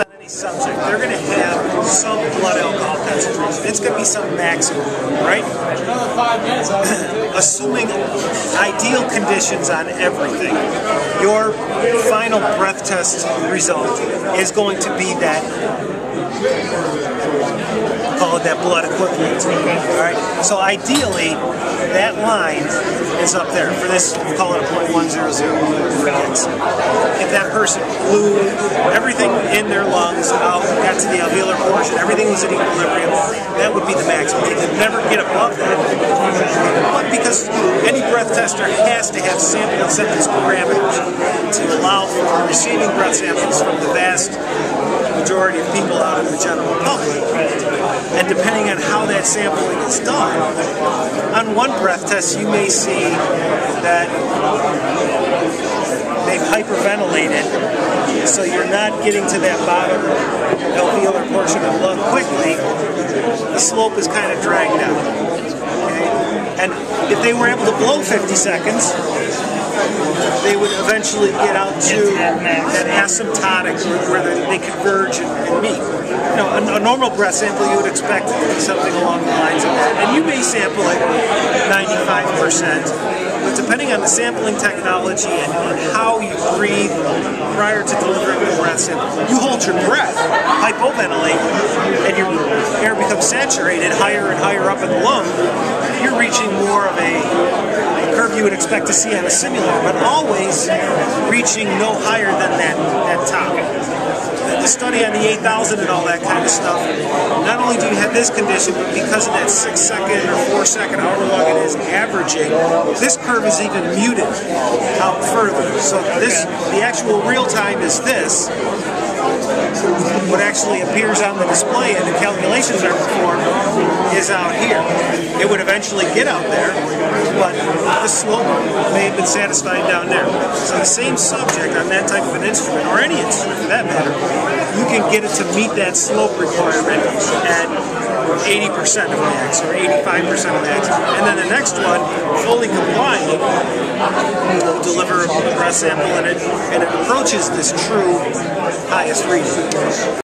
on any subject, they're going to have some blood alcohol concentration. It's going to be some maximum, right? Assuming ideal conditions on everything, your final breath test result is going to be that, call it that blood equivalent. All right. So ideally, that line is up there. For this, we call it a 0.100 for kids. If that person blew everything in their lungs out, got to the alveolar portion, everything was at equilibrium, that would be the maximum. They could never get above that. But because any breath tester has to have sample acceptance parameters to allow for receiving breath samples from the vast majority of people out in the general public. And depending on how that sampling is done, on one breath test you may see that they've hyperventilated, so you're not getting to that bottom alveolar portion of the lung quickly. The slope is kind of dragged out. Okay? And if they were able to blow 50 seconds, they would eventually get out to that asymptotic where they converge and meet. You know, a normal breath sample you would expect to be something along the lines of that. And you may sample at 95%, but depending on the sampling technology and how you breathe prior to delivering the breath sample, you hold your breath, hypoventilate, and your air becomes saturated higher and higher up in the lung, you're reaching more of a curve you would expect to see on a simulator, but always reaching no higher than that top. The study on the 8,000 and all that kind of stuff, not only do you have this condition, but because of that 6-second or 4-second, however long it is, averaging, this curve is even muted out further. So the actual real time is this. What actually appears on the display and the calculations are performed is out here. It would eventually get out there, but the slope may have been satisfied down there. So the same subject on that type of an instrument, or any instrument for that matter, you can get it to meet that slope requirement at 80% of max or 85% of max. And then the next one, fully compliant, will deliver a breath sample and it approaches this true highest reading.